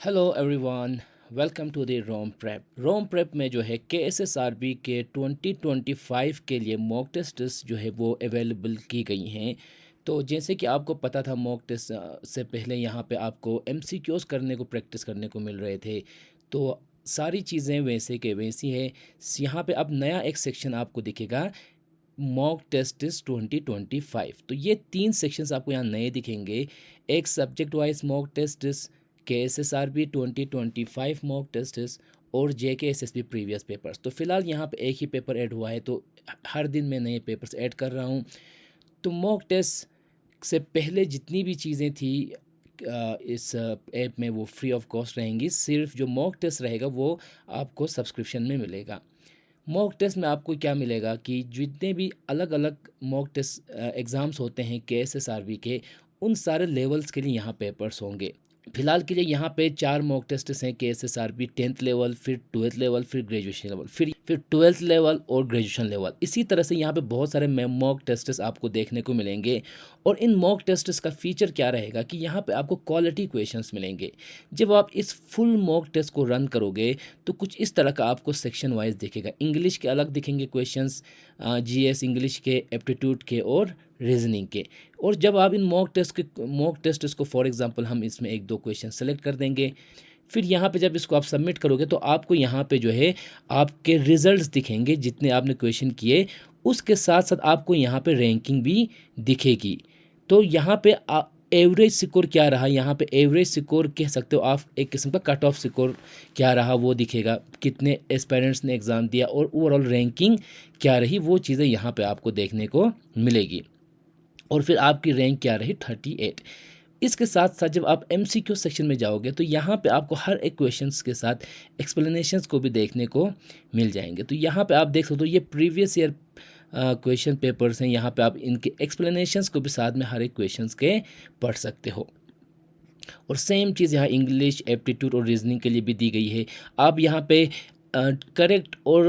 Hello everyone, welcome to the Rome Prep. Rome Prep में जो है KSSRB के 2025 के लिए मॉक टेस्ट जो है वो अवेलेबल की गई हैं। तो जैसे कि आपको पता था मॉक टेस्ट से पहले यहाँ पे आपको MCQs करने को प्रैक्टिस करने को मिल रहे थे। तो सारी चीज़ें वैसे के वैसी है। यहाँ पे अब नया एक सेक्शन आपको दिखेगा, मॉक टेस्ट 2025। तो ये 3 सेक्शंस आपको यहाँ नए दिखेंगे। एक subject wise mock test, KSSRB 2025 mock test और JKSSB प्रीवियस पेपर्स। तो फ़िलहाल यहाँ पे एक ही पेपर ऐड हुआ है, तो हर दिन मैं नए पेपर्स ऐड कर रहा हूँ। तो मॉक टेस्ट से पहले जितनी भी चीज़ें थी इस ऐप में वो फ्री ऑफ कॉस्ट रहेंगी। सिर्फ जो मॉक टेस्ट रहेगा वो आपको सब्सक्रिप्शन में मिलेगा। मॉक टेस्ट में आपको क्या मिलेगा कि जितने भी अलग अलग मॉक टेस्ट एग्ज़ाम्स होते हैं KSSRB के, उन सारे लेवल्स के लिए यहाँ पेपर्स होंगे। फ़िलहाल के लिए यहाँ पे 4 मॉक टेस्ट्स हैं KSSRB 10th लेवल, फिर 12th लेवल, फिर ग्रेजुएशन लेवल, फिर 12th लेवल और ग्रेजुएशन लेवल। इसी तरह से यहाँ पे बहुत सारे मॉक टेस्ट्स आपको देखने को मिलेंगे। और इन मॉक टेस्ट्स का फ़ीचर क्या रहेगा कि यहाँ पे आपको क्वालिटी क्वेश्चंस मिलेंगे। जब आप इस फुल मॉक टेस्ट को रन करोगे तो कुछ इस तरह का आपको सेक्शन वाइज दिखेगा। इंग्लिश के अलग दिखेंगे क्वेश्चंस, GS इंग्लिश के, एप्टीट्यूड के और रीजनिंग के। और जब आप इन मॉक टेस्ट को फॉर एग्जांपल हम इसमें 1-2 क्वेश्चन सेलेक्ट कर देंगे, फिर यहाँ पे जब इसको आप सबमिट करोगे तो आपको यहाँ पे जो है आपके रिजल्ट्स दिखेंगे जितने आपने क्वेश्चन किए। उसके साथ साथ आपको यहाँ पे रैंकिंग भी दिखेगी। तो यहाँ पे एवरेज स्कोर क्या रहा, यहाँ पे एवरेज स्कोर कह सकते हो आप, एक किस्म का कट ऑफ स्कोर क्या रहा वो दिखेगा, कितने एस्पायरेंट्स ने एग्ज़ाम दिया और ओवरऑल रैंकिंग क्या रही, वो चीज़ें यहाँ पे आपको देखने को मिलेगी। और फिर आपकी रैंक क्या रही, 38। इसके साथ साथ जब आप MCQ सेक्शन में जाओगे तो यहाँ पे आपको हर एक क्वेश्चंस के साथ एक्सप्लेनेशंस को भी देखने को मिल जाएंगे। तो यहाँ पे आप देख सकते हो ये प्रीवियस ईयर क्वेश्चन पेपर्स हैं। यहाँ पे आप इनके एक्सप्लेनेशंस को भी साथ में हर एक क्वेश्चंस के पढ़ सकते हो। और सेम चीज़ यहाँ इंग्लिश, एप्टीट्यूड और रीजनिंग के लिए भी दी गई है। आप यहाँ पे करेक्ट और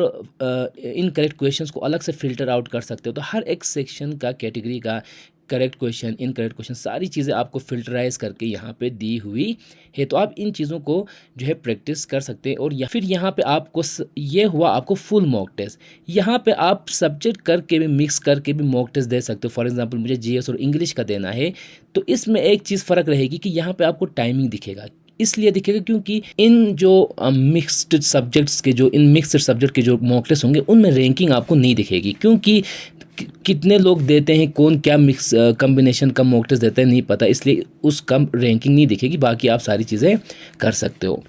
इनकरेक्ट क्वेश्चंस को अलग से फ़िल्टर आउट कर सकते हो। तो हर एक सेक्शन का, कैटेगरी का करेक्ट क्वेश्चन, इनकरेक्ट क्वेश्चन, सारी चीज़ें आपको फ़िल्टराइज करके यहाँ पे दी हुई है। तो आप इन चीज़ों को जो है प्रैक्टिस कर सकते हैं। और फिर यहाँ पे आपको ये हुआ आपको फुल मॉक टेस्ट। यहाँ पे आप सब्जेक्ट करके भी, मिक्स करके भी मॉक टेस्ट दे सकते हो। फॉर एग्जांपल मुझे GS और इंग्लिश का देना है, तो इसमें एक चीज़ फ़र्क रहेगी कि यहाँ पर आपको टाइमिंग दिखेगा। इसलिए दिखेगा क्योंकि इन जो मिक्स्ड सब्जेक्ट्स के, जो इन मिक्स्ड सब्जेक्ट के जो मॉक टेस्ट होंगे उनमें रैंकिंग आपको नहीं दिखेगी। क्योंकि कितने लोग देते हैं, कौन क्या मिक्स कम्बिनेशन का मॉक टेस्ट देता है नहीं पता, इसलिए उसका रैंकिंग नहीं दिखेगी। बाकी आप सारी चीज़ें कर सकते हो।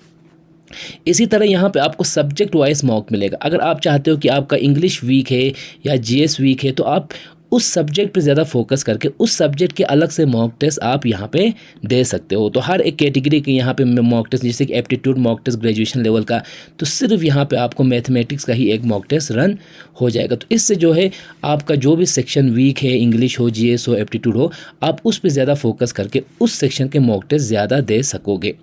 इसी तरह यहाँ पे आपको सब्जेक्ट वाइज मॉक मिलेगा। अगर आप चाहते हो कि आपका इंग्लिश वीक है या GS वीक है तो आप उस सब्जेक्ट पे ज़्यादा फोकस करके उस सब्जेक्ट के अलग से मॉक टेस्ट आप यहाँ पे दे सकते हो। तो हर एक कैटेगरी के यहाँ पे मॉक टेस्ट, जैसे कि aptitude mock test graduation level का, तो सिर्फ यहाँ पे आपको मैथमेटिक्स का ही एक मॉक टेस्ट रन हो जाएगा। तो इससे जो है आपका जो भी सेक्शन वीक है, इंग्लिश हो, GS हो, एप्टीट्यूड हो, आप उस पर ज़्यादा फोकस करके उस सेक्शन के मॉक टेस्ट ज़्यादा दे सकोगे।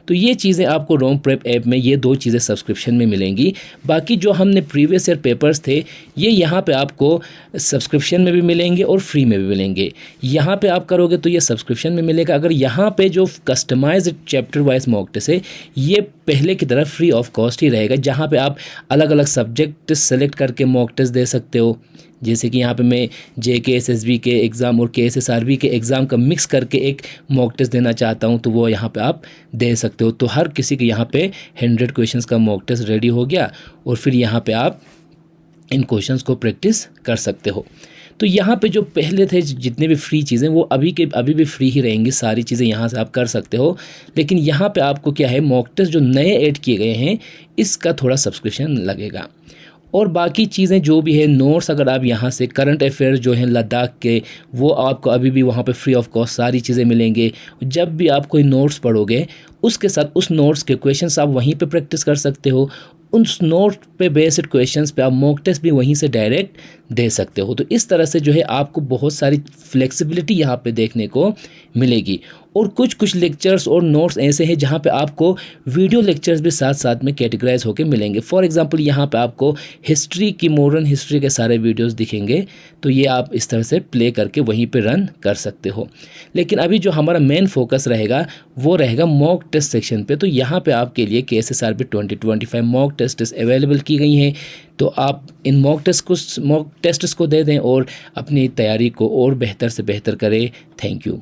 तो ये चीज़ें आपको रोम प्रेप ऐप में ये 2 चीज़ें सब्सक्रिप्शन में मिलेंगी। बाकी जो हमने प्रीवियस ईयर पेपर्स थे ये यहाँ पे आपको सब्सक्रिप्शन में भी मिलेंगे और फ्री में भी मिलेंगे। यहाँ पे आप करोगे तो ये सब्सक्रिप्शन में मिलेगा। अगर यहाँ पे जो customised chapter wise mock test है ये पहले की तरह फ्री ऑफ कॉस्ट ही रहेगा, जहाँ पे आप अलग अलग सब्जेक्ट सेलेक्ट करके मॉक टेस्ट दे सकते हो। जैसे कि यहाँ पे मैं JKSSB के एग्ज़ाम और KSSRB के एग्ज़ाम का मिक्स करके एक मॉक टेस्ट देना चाहता हूँ तो वो यहाँ पे आप दे सकते हो। तो हर किसी के यहाँ पे 100 क्वेश्चंस का मॉक टेस्ट रेडी हो गया और फिर यहाँ पे आप इन क्वेश्चंस को प्रैक्टिस कर सकते हो। तो यहाँ पे जो पहले थे जितने भी फ्री चीज़ें वो अभी भी फ्री ही रहेंगी। सारी चीज़ें यहाँ से आप कर सकते हो। लेकिन यहाँ पे आपको क्या है, मॉक टेस्ट जो नए ऐड किए गए हैं इसका थोड़ा सब्सक्रिप्शन लगेगा। और बाकी चीज़ें जो भी है, नोट्स अगर आप यहाँ से करंट अफेयर्स जो हैं लद्दाख के, वो आपको अभी भी वहाँ पे फ्री ऑफ कॉस्ट सारी चीज़ें मिलेंगे। जब भी आप कोई नोट्स पढ़ोगे उसके साथ उस नोट्स के क्वेश्चंस आप वहीं पे प्रैक्टिस कर सकते हो। उस नोट पे बेस्ड क्वेश्चंस पे आप मॉक टेस्ट भी वहीं से डायरेक्ट दे सकते हो। तो इस तरह से जो है आपको बहुत सारी फ्लेक्सिबिलिटी यहाँ पे देखने को मिलेगी। और कुछ कुछ लेक्चर्स और नोट्स ऐसे हैं जहाँ पे आपको वीडियो लेक्चर्स भी साथ साथ में कैटेगराइज होकर मिलेंगे। फॉर एग्जांपल यहाँ पे आपको हिस्ट्री की, मॉडर्न हिस्ट्री के सारे वीडियोस दिखेंगे, तो ये आप इस तरह से प्ले करके वहीं पे रन कर सकते हो। लेकिन अभी जो हमारा मेन फोकस रहेगा वो रहेगा मॉक टेस्ट सेक्शन पे। तो यहाँ पे आपके लिए KSSRB 2025 मॉक टेस्ट अवेलेबल की गई हैं। तो आप इन मॉक टेस्ट को दे दें और अपनी तैयारी को और बेहतर से बेहतर करें। Thank you.